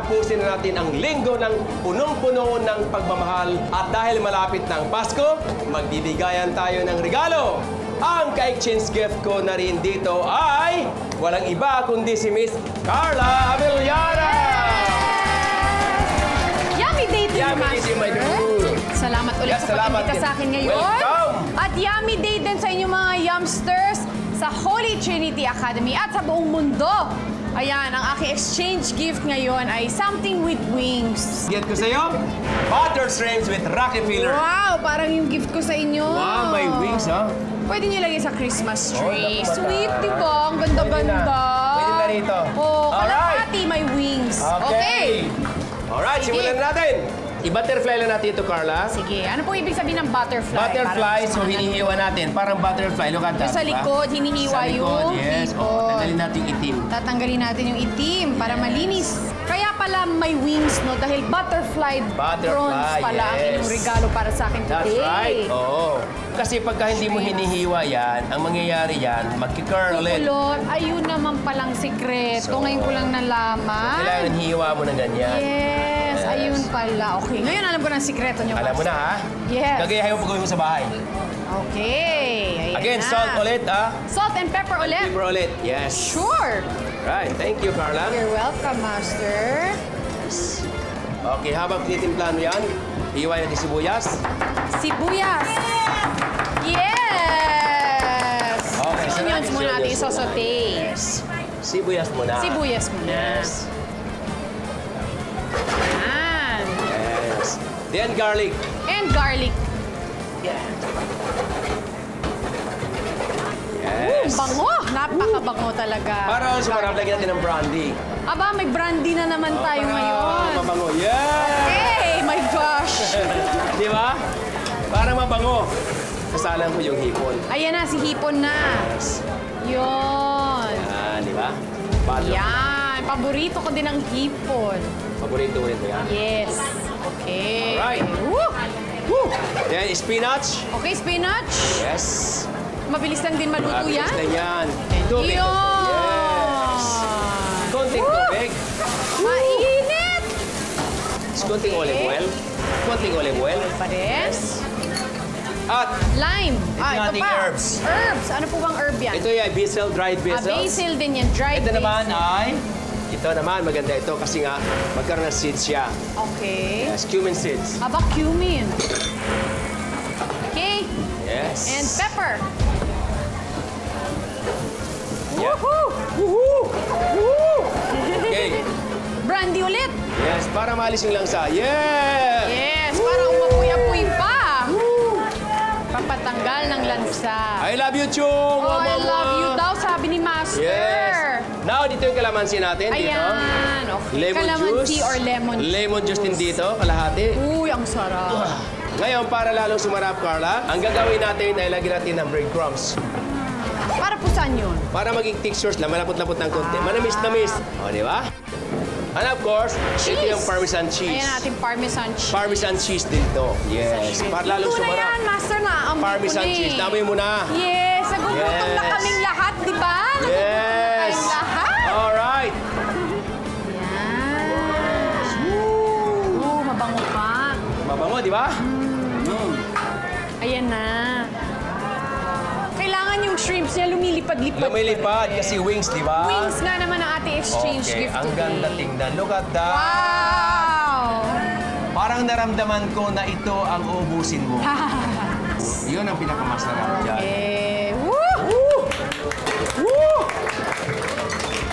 tapusin na natin ang linggo ng punong-puno ng pagmamahal. At dahil malapit na ang Pasko, magbibigayan tayo ng regalo. Ang ka-exchange gift ko na rin dito ay walang iba kundi si Miss Carla Abellana! Yummy day to you, Yummy day to you, my Master. dear. Salamat ulit Yes, sa salamat pag-imbita din. sa akin ngayon. Welcome. At yummy day din sa inyong mga Yumsters sa Holy Trinity Academy at sa buong mundo. Ayan, ang aking exchange gift ngayon ay something with wings. Get ko sa'yo, butter shrimps with Rocky Filler. Wow, parang yung gift ko sa inyo. Wow, may wings, ha? Pwede nyo lagay sa Christmas Oh, tree. naku, Sweet, bata. di ba? Ang ganda-ganda. Pwede na rito. Oh, Alright. kalapati may wings. Okay. Alright, Sige. simulan natin. I-butterfly lang natin ito, Carla. Sige, ano po ibig sabihin ng butterfly? Butterfly, Para so sa mga hinihiwa natin. Parang butterfly, look at that. Yung sa diba? likod, hinihiwa Sa likod, yung yes. hipon. Oh, tanggalin natin yung itim. Tatanggalin natin yung itim para malinis. Kaya pala may wings, no? Dahil butterfly prawns pala ang yes. inyong regalo para sa akin That's today. right. Oo. Kasi pagka hindi mo hinihiwa yan, ang mangyayari yan, magkikurl ulit. Kulot, ayun naman palang sikreto. So, Ngayon ko lang nalaman. Kailangan hiwa mo na ganyan. Yes, ayun pala. Okay, ngayon alam ko ng sikreto niyo. Alam mo na, ha? Yes. Gagayahin mo pag-uwi mo sa bahay. Okay, ayan Again, na. salt ulit, ha? Salt and pepper ulit. Pepper ulit. Yes. Sure. Right. Thank you, Carla. You're welcome, Master. Okay, habang titimplan mo yan, hiwain natin sibuyas. Sibuyas. Yes! Okay, so Onions muna natin onions isosote. Yes. Sibuyas muna. Sibuyas muna. Yes. Yan. Yes. Then garlic. And garlic. Yes. Bango! Napakabango talaga. Para sumarap, lagyan natin ng brandy. Aba, may brandy na naman tayo Para ngayon. mabango. Yes! Hey, my gosh! Di ba? Para mabango. Kasalan ko yung hipon. Ayan na, si Hipon na. Yes. Yun. Yan, di ba? Butter. Yan. Paborito ko din ang hipon. Paborito mo rin mo yan. Yes. Okay. Alright. Woo! Woo! Then spinach. Okay, spinach. Yes. Mabilis lang din maluto Mabilis yan. lang yan. Tubig. Yun! Yes. Konting Woo! tubig. Mainit! Konting olive oil. Konting olive oil. Pares. At Lime. Ito Ito nating pa. herbs. Herbs. Ano po bang herb yan? ito yung basil, dried basil. Basil din yan. Dried Ito naman basil. ito naman, maganda ito kasi nga magkaroon ng seeds siya. Okay. Yes, cumin seeds. Aba, cumin. Okay. Yes. And pepper. Yeah. Woohoo! Woohoo! Woohoo! Okay. Brandy ulit. Yes, para maalis yung langsa. Yeah! Yes, para umapoy-apoy pa. Papatanggal ng lansa. I love you, Chung! Oh, I love you daw, sabi ni Master. Yes. Now, dito yung kalamansi natin. Dito. Ayan. Okay. Lemon Kalamansi juice. or lemon juice. Lemon juice din dito, kalahati. Uy, ang sarap. Ngayon, para lalong sumarap, Carla, ang gagawin natin ay lagyan natin ng breadcrumbs. Para po saan yun? Para maging textures lang, malapot-lapot ng konti. Manamis-namis. O, di ba? And of course, ito yung parmesan cheese. Ayan natin, parmesan cheese. Parmesan cheese din to. Yes. Para lalong Ito na sumarap. yan, Master, na. Amoy Parmesan ko na eh. cheese. Namoy mo na. Yes, nagugutom na Yes. kaming lahat, di ba? Nagugutom na Yes. tayong lahat. Alright. Yan. Mabango pa. Mabango, di ba? Ayan na. Kailangan yung shrimps niya lumilipad-lipad. Lumilipad kasi wings, di ba? Wings nga naman ang ating exchange Okay, gift ang today. ganda tingnan. Look at that. Wow! Parang naramdaman ko na ito ang ubusin mo. Yun ang pinakamasarap dyan. Okay. Woo! Woo!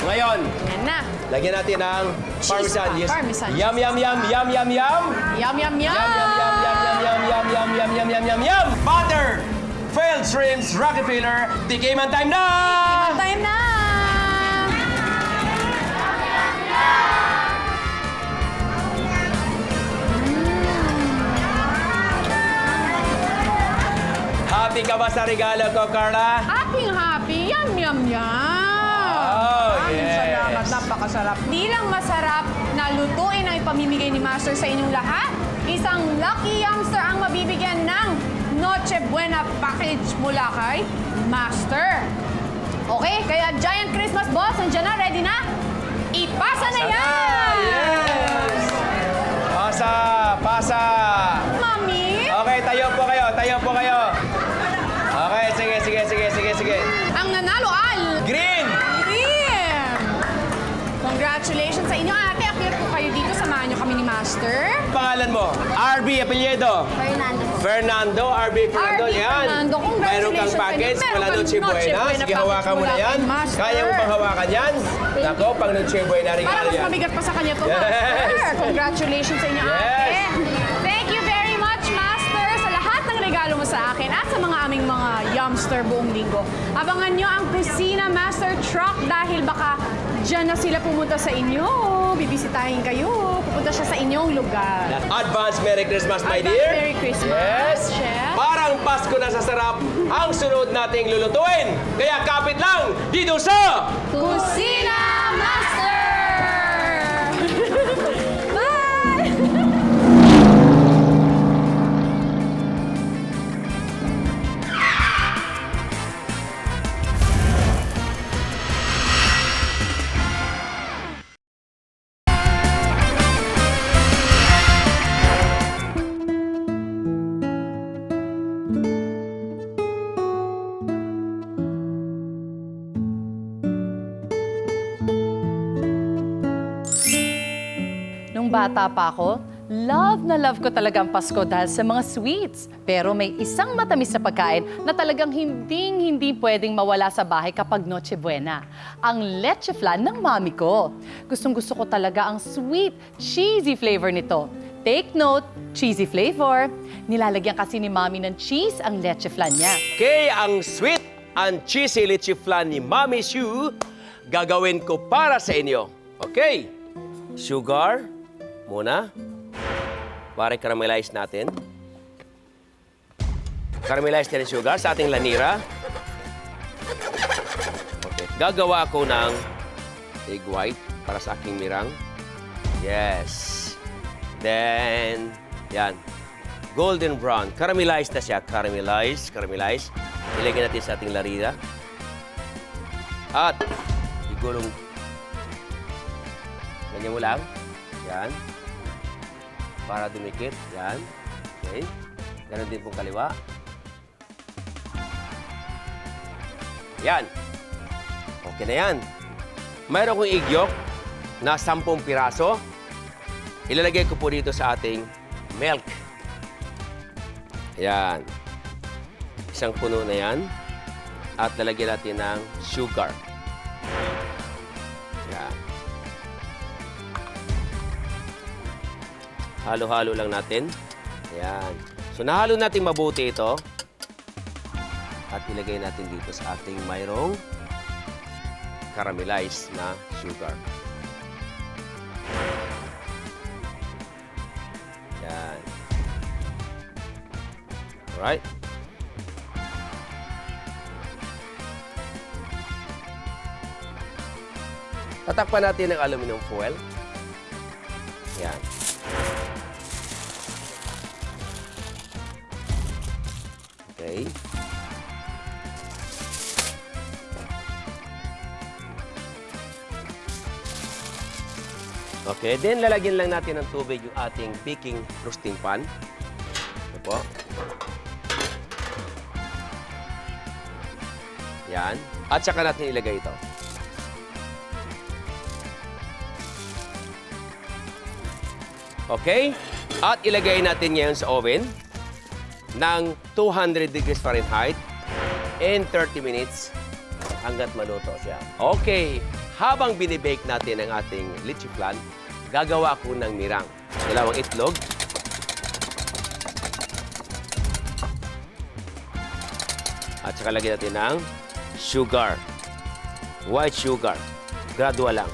Ngayon, Yan na. lagyan natin ng parmesan. pa, Yes. parmesan. Yum, yum, yum, yum, yum, yum. Yum, yum, yum! Yum, yum, yum, yum, yum, yum, yum, yum, yum, yum, yum, yum, yum. Butter! Failed shrimps, Rockefeller, tikiman time na! Time na! Happy ka ba sa regalo ko, Carla? Happy! Yum, yum, yum! Oh, Maraming yes. salamat. Napakasarap. Di lang masarap na lutuin ang ipamimigay ni Master sa inyong lahat. Isang lucky youngster ang mabibigyan ng Noche Buena package mula kay Master. Okay, kaya Giant Christmas Balls, nandiyan na, ready na? Ipasa na yan! Yeah! Pasa! Pasa! Mami? Okay, tayo po kayo. Tayo po kayo. Okay, sige. Ang nanalo al... Green! Green! Congratulations sa inyo, ate. Appear po kayo dito. Samahan niyo kami ni Master. Pangalan mo? RB Apelyedo. Fernando, RB Fernando. RB Yan. Fernando, congratulations Mayroon kang sa inyo. package Meron mula kang Noche Noche Buena. Buena Sige, package hawakan mo mula na yan. kay Master. Kaya mo bang hawakan yan? Nako, pang Noche Buena Para regalo mas yan. mabigat pa sa kanya to, Yes. Master. Congratulations sa inyo, Yes. ate. Thank you very much, Master, sa lahat ng regalo mo sa akin at sa mga aming mga Yumster buong linggo. Abangan nyo ang Kusina Master Truck dahil baka dyan na sila pumunta sa inyo. Bibisitahin kayo. Pupunta siya sa inyong lugar. Advance Merry Christmas, my Advance dear. Merry Christmas, Yes. Chef. Parang Pasko na sa sarap ang sunod nating lulutuin. Kaya kapit lang dito sa... Kusina Master! Bye! Nung bata pa ako, love na love ko talaga ang Pasko dahil sa mga sweets. Pero may isang matamis na pagkain na talagang hindi pwedeng mawala sa bahay kapag Noche Buena. Ang leche flan ng mami ko. Gustong-gusto ko talaga ang sweet, cheesy flavor nito. Take note, cheesy flavor. Nilalagyan kasi ni mami ng cheese ang leche flan niya. Okay, ang sweet and cheesy leche flan ni Mami Sue, gagawin ko para sa inyo. Okay, sugar muna. Pare caramelize natin. Caramelize natin sugar sa ating lanira. Okay, gagawa ako ng egg white para sa aking mirang. Yes. Then, yan. Golden brown. Caramelize na siya. Caramelize. Ilagay natin sa ating larida. At, igulong. Ganyan mo lang. Yan. Para dumikit. Yan. Okay. Ganon din pong kaliwa. Yan. Okay na yan. Mayroon kong egg yolk na 10 piraso. Ilalagay ko po dito sa ating milk. Yan. Isang puno na yan. At lalagyan natin ng sugar. Yan. Halo-halo lang natin. Yan. So, nahalo natin mabuti ito. At ilagay natin dito sa ating mayroong caramelized na sugar. Yan. Alright. Tatakpan natin ng aluminum foil. Yan. Okay. Okay, then lalagyan lang natin ng tubig yung ating baking roasting pan. Ito po. Yan. At saka natin ilagay ito. Okay? At ilagay natin ngayon sa oven ng 200 degrees Fahrenheit in 30 minutes hanggat maluto siya. Okay. Habang binibake natin ang ating leche flan, gagawa ko ng mirang. Dalawang itlog. At saka lagyan natin ng sugar. White sugar. Gradual lang.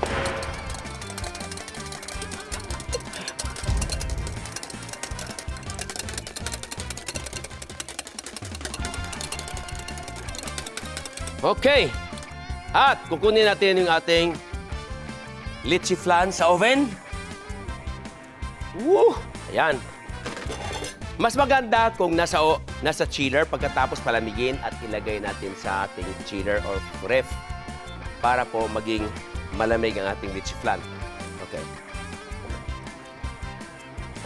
Okay. At kukunin natin yung ating leche flan sa oven. Woo! Ayan. Mas maganda kung nasa chiller pagkatapos palamigin at ilagay natin sa ating chiller or ref para po maging malamig ang ating leche flan. Okay.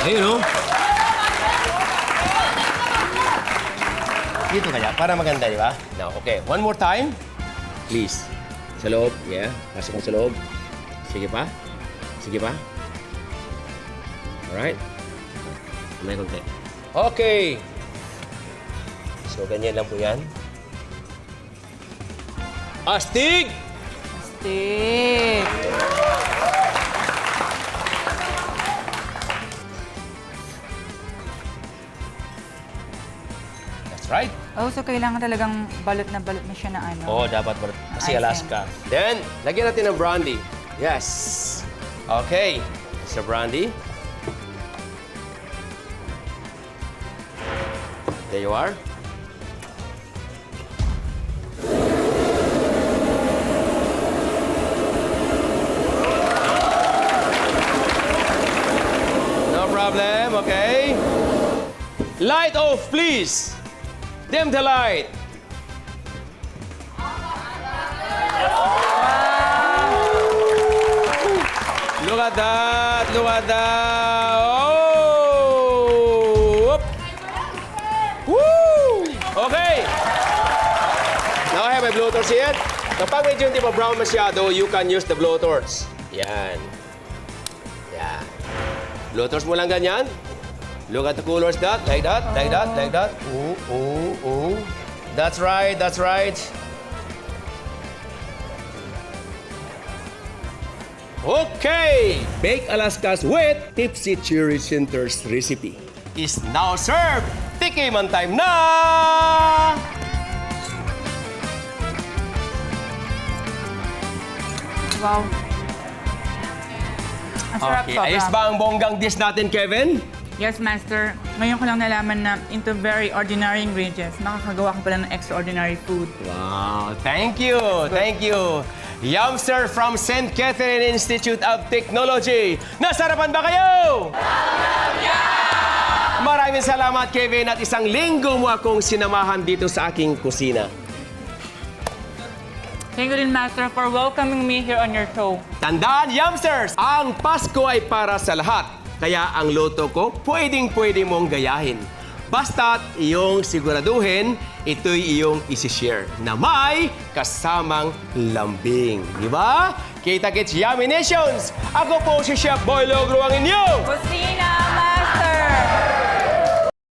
Ayun, oh. Dito kaya, para maganda, di ba? Now, okay. One more time. Please. Sa loob. Yeah. Pasok mo sa loob. Sige pa. Sige pa. Alright. May konti. Okay. So, ganyan lang po yan. Astig! Stick. That's right. Oh, so kailangan talagang balot na siya na ano. Oo, dapat balot. Kasi I see. Alaska. Then, lagyan natin ng brandy. Yes. Okay. Mr. Brandy. There you are. No problem, okay? Light off, please. Dim the light. Look at that, look at that. Oh! Whoop. Woo! Okay. Now I have my blowtorch here. Kapag medyo hindi pa brown masyado, you can use the blowtorch. Yan. Yan. Blowtorch mo lang ganyan. Look at the colors that, like that, like that, like that. Ooh, ooh, ooh. That's right, that's right. Okay! Bake Alaska's with Tipsy Cherry Center's recipe is now served. Tikiman time na! Wow. Ang sarap Okay, sobra. ayos ba ang bonggang dish natin, Kevin? Yes, Master. Ngayon ko lang nalaman na into very ordinary ingredients, makakagawa ka pala ng extraordinary food. Wow, thank you, thank you. Yumster from St. Catherine Institute of Technology. Nasarapan ba kayo? Maraming salamat, Kevin, at isang linggo mo akong sinamahan dito sa aking kusina. Thank you din, Master, for welcoming me here on your show. Tandaan, Yumsters, ang Pasko ay para sa lahat. Kaya ang luto ko, pwedeng-pwede mong gayahin. Basta't iyong siguraduhin, ito'y iyong isi-share na may kasamang lambing. Di ba? Kita-kits, Yummy Nations! Ako po si Chef Boy Logro ang inyo! Kusina,